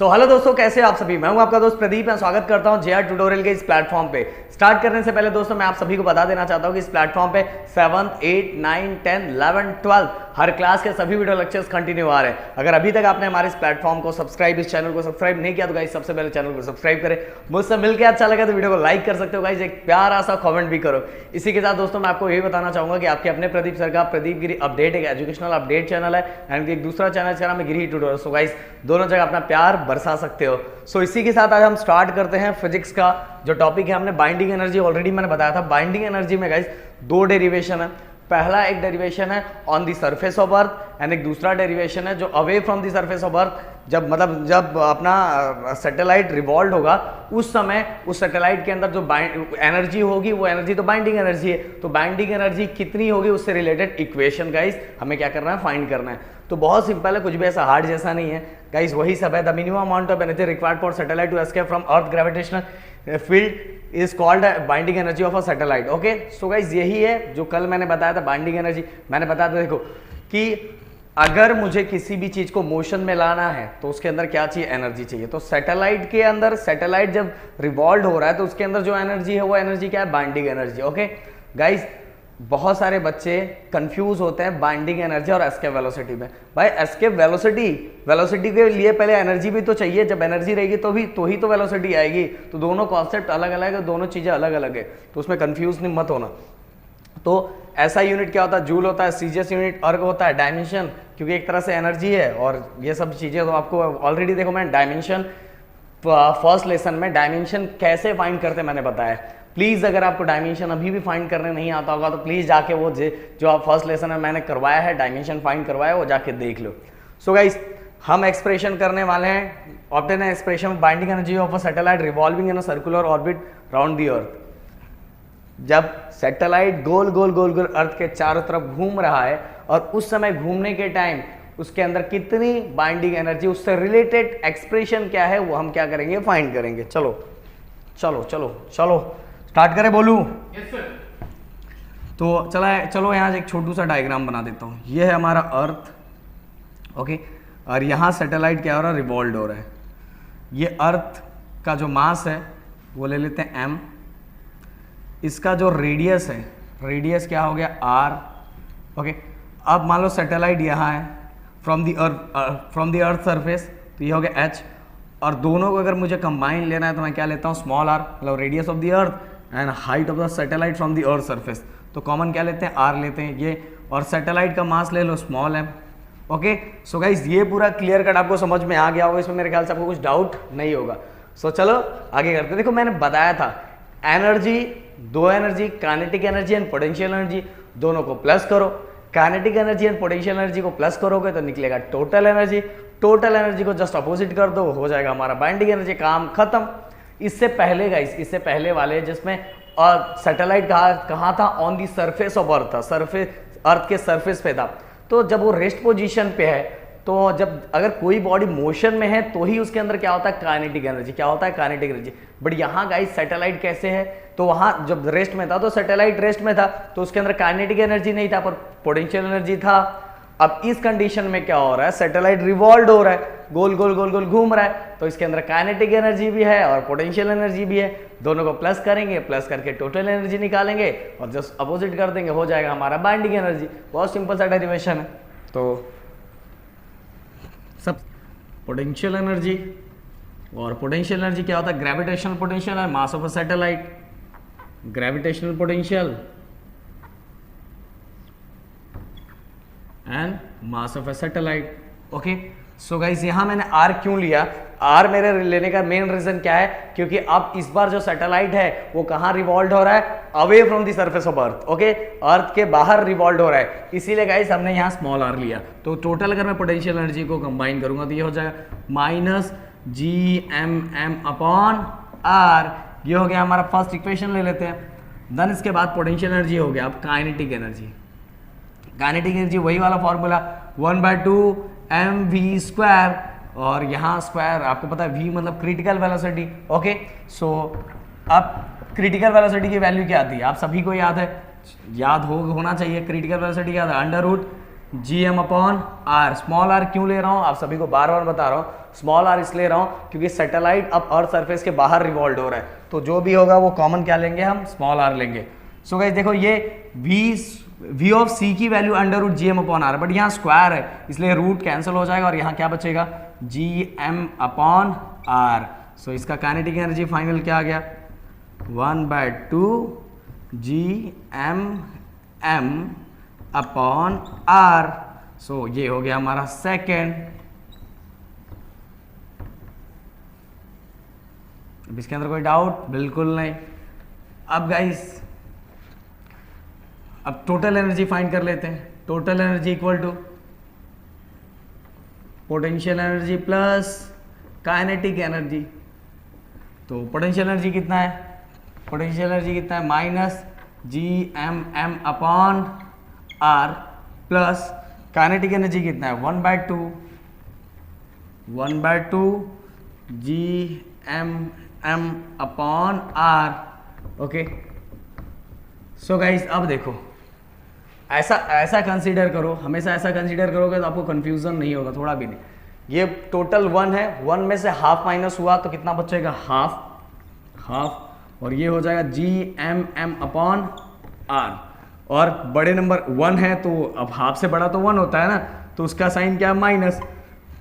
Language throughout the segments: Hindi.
हेलो दोस्तों, कैसे आप सभी। मैं हूं आपका दोस्त प्रदीप। मैं स्वागत करता हूं जेआर ट्यूटोरियल के इस प्लेटफॉर्म पे। स्टार्ट करने से पहले दोस्तों मैं आप सभी को बता देना चाहता हूं कि इस प्लेटफॉर्म पे 7th, 8th, 9th, 10th, 11th, 12th हर क्लास के सभी वीडियो लेक्चर्स कंटिन्यू आ रहे हैं। अगर अभी तक आपने हमारे इस प्लेटफॉर्म को सब्सक्राइब, इस चैनल को सब्सक्राइब नहीं किया तो गाइस सबसे पहले चैनल को सब्सक्राइब करें। मुझसे मिलकर अच्छा लगा तो वीडियो को लाइक कर सकते हो गाइस, एक प्यारा सा कमेंट भी करो। इसी के साथ दोस्तों मैं आपको यही बताना चाहूंगा कि आपके अपने प्रदीप सर का प्रदीप गिरी अपडेट एक एजुकेशनल अपडेट चैनल है एंड एक दूसरा चैनल जिसका नाम है गिरी ट्यूटोरियल। सो गाइस दोनों जगह अपना प्यार बरसा सकते हो। सो इसी के साथ आज हम स्टार्ट करते हैं फिजिक्स का जो टॉपिक है। हमने बाइंडिंग एनर्जी ऑलरेडी मैंने बताया था। बाइंडिंग एनर्जी में गाइस दो डेरिवेशन है। पहला एक डेरिवेशन है on the surface of earth and एक दूसरा डेरिवेशन है जो away from the surface of अर्थ। जब अपना सैटेलाइट रिवॉल्व होगा उस समय उस सैटेलाइट के अंदर जो एनर्जी होगी वो एनर्जी तो बाइंडिंग एनर्जी है। तो बाइंडिंग एनर्जी कितनी होगी उससे रिलेटेड इक्वेशन गाइस हमें क्या करना है, फाइंड करना है। तो बहुत सिंपल है, कुछ भी ऐसा हार्ड जैसा नहीं है गाइस, वही सब है। The minimum amount of energy required for satellite to escape from earth gravitational field is called binding energy of a satellite. Okay, so guys यही है जो कल मैंने बताया था बाइंडिंग एनर्जी। मैंने बताया था देखो कि अगर मुझे किसी भी चीज को मोशन में लाना है तो उसके अंदर क्या चाहिए, एनर्जी चाहिए। तो सैटेलाइट के अंदर सैटेलाइट जब रिवॉल्व हो रहा है तो उसके अंदर जो एनर्जी है वो एनर्जी क्या है, बाइंडिंग एनर्जी। ओके गाइस, बहुत सारे बच्चे कंफ्यूज होते हैं बाइंडिंग एनर्जी और एस्केप वेलोसिटी में। भाई एस्केप वेलोसिटी के लिए पहले एनर्जी भी तो चाहिए। जब एनर्जी रहेगी तो ही तो वेलोसिटी आएगी। तो दोनों कॉन्सेप्ट अलग अलग है, दोनों चीजें अलग अलग है, तो उसमें कंफ्यूज नहीं मत होना। तो ऐसा यूनिट क्या होता है, जूल होता है। सीजीएस यूनिट अर्ग होता है। डायमेंशन क्योंकि एक तरह से एनर्जी है और ये सब चीजें तो आपको ऑलरेडी देखो मैंने डायमेंशन फर्स्ट लेसन में डायमेंशन कैसे फाइंड करते मैंने बताया। प्लीज अगर आपको डायमेंशन अभी भी फाइंड करने नहीं आता होगा तो प्लीज जाके वो जो आप फर्स्ट लेसन में मैंने करवाया है डायमेंशन फाइंड करवाया वो जाके देख लो। सो गाइस हम एक्सप्रेशन करने वाले हैं। Obtain an expression binding energy of a satellite revolving in a circular orbit round the earth. जब सैटेलाइट गोल गोल गोल गोल अर्थ के चारों तरफ घूम रहा है और उस समय घूमने के टाइम उसके अंदर कितनी बाइंडिंग एनर्जी, उससे रिलेटेड एक्सप्रेशन क्या है वो हम क्या करेंगे, फाइंड करेंगे। चलो चलो चलो चलो स्टार्ट करें, बोलूं? Yes sir. तो चलो यहाँ एक छोटू सा डायग्राम बना देता हूँ। ये है हमारा अर्थ, ओके, और यहाँ सैटेलाइट क्या हो रहा है, रिवॉल्व हो रहा है। ये अर्थ का जो मास है वो ले लेते हैं m। इसका जो रेडियस है, रेडियस क्या हो गया r। ओके, अब मान लो सैटेलाइट यहाँ है फ्रॉम द अर्थ सरफेस, तो ये हो गया h। और दोनों को अगर मुझे कंबाइन लेना है तो मैं क्या लेता हूँ, स्मॉल r, मतलब radius of the earth and height of the satellite from the earth surface. तो कॉमन क्या लेते हैं, r लेते हैं ये, और सैटेलाइट का मास ले लो small m। Okay, so guys ये पूरा क्लियर कट आपको समझ में आ गया होगा। इसमें मेरे ख्याल से आपको कुछ डाउट नहीं होगा। सो चलो आगे करते हैं। देखो मैंने बताया था एनर्जी, दो energy, kinetic energy and potential energy, दोनों को प्लस करो। Kinetic energy and potential energy को प्लस करोगे तो निकलेगा टोटल एनर्जी। टोटल एनर्जी को जस्ट अपोजिट कर दो, हो जाएगा हमारा बाइंडिंग एनर्जी, काम खत्म। इससे पहले गाइस, इससे पहले वाले जिसमें सैटेलाइट कहाँ था, ऑन दी सरफेस ऑफ अर्थ था, सरफेस अर्थ के सरफेस पे था। तो जब वो रेस्ट पोजीशन पे है तो जब अगर कोई बॉडी मोशन में है तो ही उसके अंदर क्या होता है, काइनेटिक एनर्जी। क्या होता है, काइनेटिक एनर्जी। बट यहाँ गाइस सैटेलाइट कैसे है, तो वहाँ जब रेस्ट में था तो सैटेलाइट रेस्ट में था तो उसके अंदर काइनेटिक एनर्जी नहीं था पर पोटेंशियल एनर्जी था। अब इस कंडीशन में क्या हो रहा है, सैटेलाइट रिवॉल्व हो रहा है, गोल गोल गोल गोल घूम रहा है, तो इसके अंदर काइनेटिक एनर्जी भी है और पोटेंशियल एनर्जी भी है। दोनों को प्लस करेंगे, प्लस करके टोटल एनर्जी निकालेंगे और जस्ट अपोजिट कर देंगे, हो जाएगा हमारा बाइंडिंग एनर्जी। बहुत सिंपल सा डेरिवेशन है। तो सब पोटेंशियल एनर्जी, और पोटेंशियल एनर्जी क्या होता है, ग्रेविटेशनल पोटेंशियल है mass of a satellite, gravitational potential and mass of a satellite. Okay, so guys यहाँ मैंने r क्यों लिया, r मेरे लेने का मेन रीजन क्या है, क्योंकि अब इस बार जो सैटेलाइट है वो कहाँ रिवॉल्व हो रहा है, away from the surface of earth. Okay, earth के बाहर रिवॉल्व हो रहा है, इसीलिए गाइस हमने यहाँ स्मॉल r लिया। तो टोटल अगर मैं पोटेंशियल एनर्जी को कंबाइन करूंगा तो ये हो जाएगा माइनस GMM अपॉन r। ये हो गया हमारा फर्स्ट इक्वेशन, ले लेते हैं। देन इसके बाद पोटेंशियल एनर्जी हो गया अब काइनेटिक एनर्जी। काइनेटिक एनर्जी वही वाला फॉर्मूला 1/2 mv², और यहाँ स्क्वायर आपको पता है v मतलब क्रिटिकल वेलोसिटी। ओके, सो अब क्रिटिकल वेलोसिटी की वैल्यू क्या आती है, आप सभी को याद है, होना चाहिए। क्रिटिकल वेलोसिटी क्या था, under root G M upon R. Small R क्यों ले रहा हूँ, आप सभी को बार बार बता रहा हूँ, स्मॉल आर इसलिए ले रहा हूँ क्योंकि सैटेलाइट अब अर्थ सरफेस के बाहर रिवॉल्व हो रहा है, तो जो भी होगा वो कॉमन क्या लेंगे, हम स्मॉल आर लेंगे। सो गाइस देखो ये v ऑफ c की value under root G M upon R, but यहाँ स्क्वायर है इसलिए रूट कैंसिल हो जाएगा और यहाँ क्या बचेगा, G M upon R. So इसका काइनेटिक एनर्जी फाइनल क्या आ गया, 1/2 G M M upon R. So ये हो गया हमारा सेकेंड। अब इसके अंदर कोई डाउट, बिल्कुल नहीं। अब गाइस अब टोटल एनर्जी फाइंड कर लेते हैं। Total energy equal to potential energy plus kinetic energy. तो पोटेंशियल एनर्जी कितना है, पोटेंशियल एनर्जी कितना है, minus G M M upon R plus kinetic energy कितना है, 1/2 G M M upon R. Okay so guys अब देखो ऐसा कंसीडर करो, हमेशा ऐसा कंसीडर करोगे तो आपको कंफ्यूजन नहीं होगा थोड़ा भी नहीं। ये टोटल 1 है, 1 में से हाफ माइनस हुआ तो कितना बचेगा, हाफ, और ये हो जाएगा G M M upon R. और बड़े नंबर 1 है तो अब हाफ से बड़ा तो 1 होता है ना, तो उसका साइन क्या है, माइनस।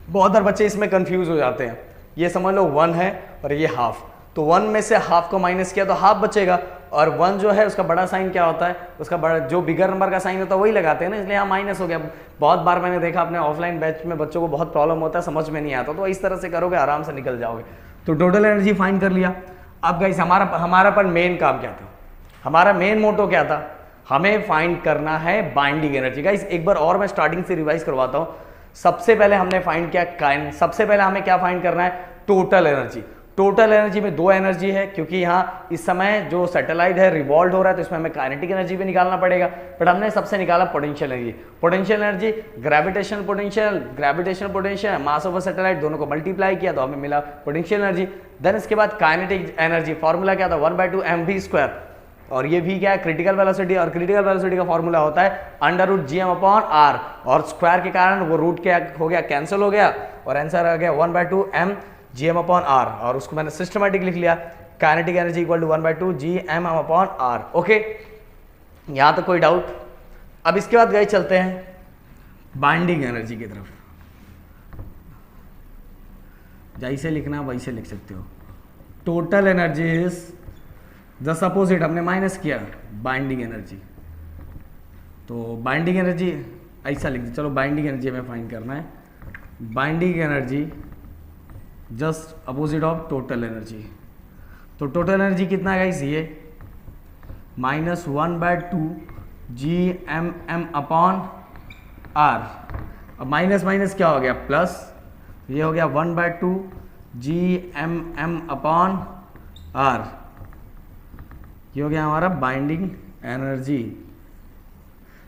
बहुत सारे बच्चे इसमें कंफ्यूज हो जाते हैं। ये समझ लो 1 है और ये हाफ, तो 1 में से हाफ को माइनस किया तो हाफ बचेगा, और 1 जो है उसका बड़ा साइन क्या होता है, उसका बड़ा जो बिगर नंबर का साइन होता है वही लगाते हैं ना, इसलिए यहाँ माइनस हो गया। बहुत बार मैंने देखा अपने ऑफलाइन बैच में बच्चों को बहुत प्रॉब्लम होता है, समझ में नहीं आता, तो इस तरह से करोगे आराम से निकल जाओगे। तो टोटल एनर्जी फाइंड कर लिया। अब गाइस हमारा पर मेन काम क्या था, हमारा मेन मोटो क्या था, हमें फाइंड करना है बाइंडिंग एनर्जी। गाइस एक बार और मैं स्टार्टिंग से रिवाइज करवाता हूँ। सबसे पहले हमने फाइंड किया सबसे पहले हमें क्या फाइंड करना है, टोटल एनर्जी। टोटल एनर्जी में 2 एनर्जी है, क्योंकि यहाँ इस समय जो सैटेलाइट है रिवॉल्व हो रहा है, तो इसमें हमें काइनेटिक एनर्जी भी निकालना पड़ेगा, बट हमने सबसे निकाला potential energy. Potential energy gravitational potential mass of satellite दोनों को मल्टीप्लाई किया तो हमें मिला पोटेंशियल एनर्जी। देन इसके बाद काइनेटिक एनर्जी फॉर्मूला क्या था, 1/2 mv², और ये भी क्या है, क्रिटिकल वेलोसिटी, और क्रिटिकल वेलोसिटी का फॉर्मूला होता है under root G M upon R, और स्क्वायर के कारण वो रूट क्या हो गया, कैंसिल हो गया, और आंसर आ गया 1/2 m G M upon R, और उसको मैंने सिस्टमैटिक लिख लिया, kinetic energy equal to 1/2 G M upon R. Okay, यहां तक कोई डाउट। अब इसके बाद गए चलते हैं बाइंडिंग एनर्जी की तरफ। जैसे लिखना वैसे लिख सकते हो। Total energy is just opposite, हमने माइनस किया बाइंडिंग एनर्जी, तो बाइंडिंग एनर्जी ऐसा लिख दीजिए। चलो बाइंडिंग एनर्जी हमें फाइंड करना है। Binding energy just opposite of total energy. तो टोटल एनर्जी कितना है गाइस, ये -1/2 G M M upon R. अब माइनस माइनस क्या हो गया, प्लस, ये हो गया 1/2 G M M upon R. ये हो गया हमारा binding energy.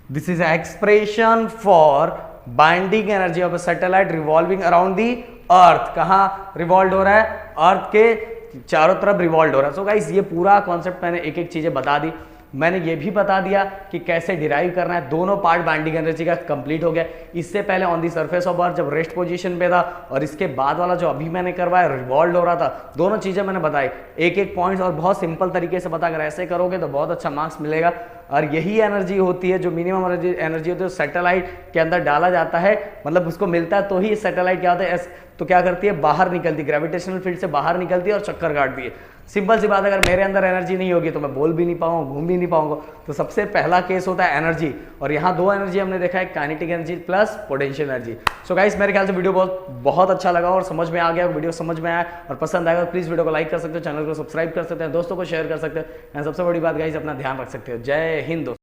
This is expression for binding energy of a satellite revolving around the earth. कहाँ रिवॉल्व हो रहा है, अर्थ के चारों तरफ रिवॉल्व हो रहा है। सो गाइस ये पूरा कॉन्सेप्ट मैंने एक एक चीजें बता दी। मैंने ये भी बता दिया कि कैसे डिराइव करना है। दोनों पार्ट बाइंडिंग एनर्जी का कंप्लीट हो गया। इससे पहले ऑन दी सरफेस ऑफ अर्थ जब रेस्ट पोजीशन पे था, और इसके बाद वाला जो अभी मैंने करवाया रिवॉल्व हो रहा था, दोनों चीजें मैंने बताई एक एक पॉइंट्स, और बहुत सिंपल तरीके से बता। अगर ऐसे करोगे तो बहुत अच्छा मार्क्स मिलेगा। और यही एनर्जी होती है जो मिनिमम एनर्जी होती है, सैटेलाइट के अंदर डाला जाता है, मतलब उसको मिलता है तो ही सैटेलाइट क्या होता है, तो क्या करती है, बाहर निकलती, ग्रेविटेशनल फील्ड से बाहर निकलती है और चक्कर काटती है। सिंपल सी बात, अगर मेरे अंदर एनर्जी नहीं होगी तो मैं बोल भी नहीं पाऊंगा, घूम भी नहीं पाऊंगा। तो सबसे पहला केस होता है एनर्जी, और यहाँ 2 एनर्जी हमने देखा है, kinetic energy plus potential energy. So guys मेरे ख्याल से वीडियो बहुत अच्छा लगा और समझ में आ गया। वीडियो समझ में आया और पसंद आएगा तो प्लीज वीडियो को लाइक कर सकते हो, चैनल को सब्सक्राइब कर सकते हैं, दोस्तों को शेयर कर सकते हैं, एंड सबसे बड़ी बात गाइस अपना ध्यान रख सकते हो। जय हिंद।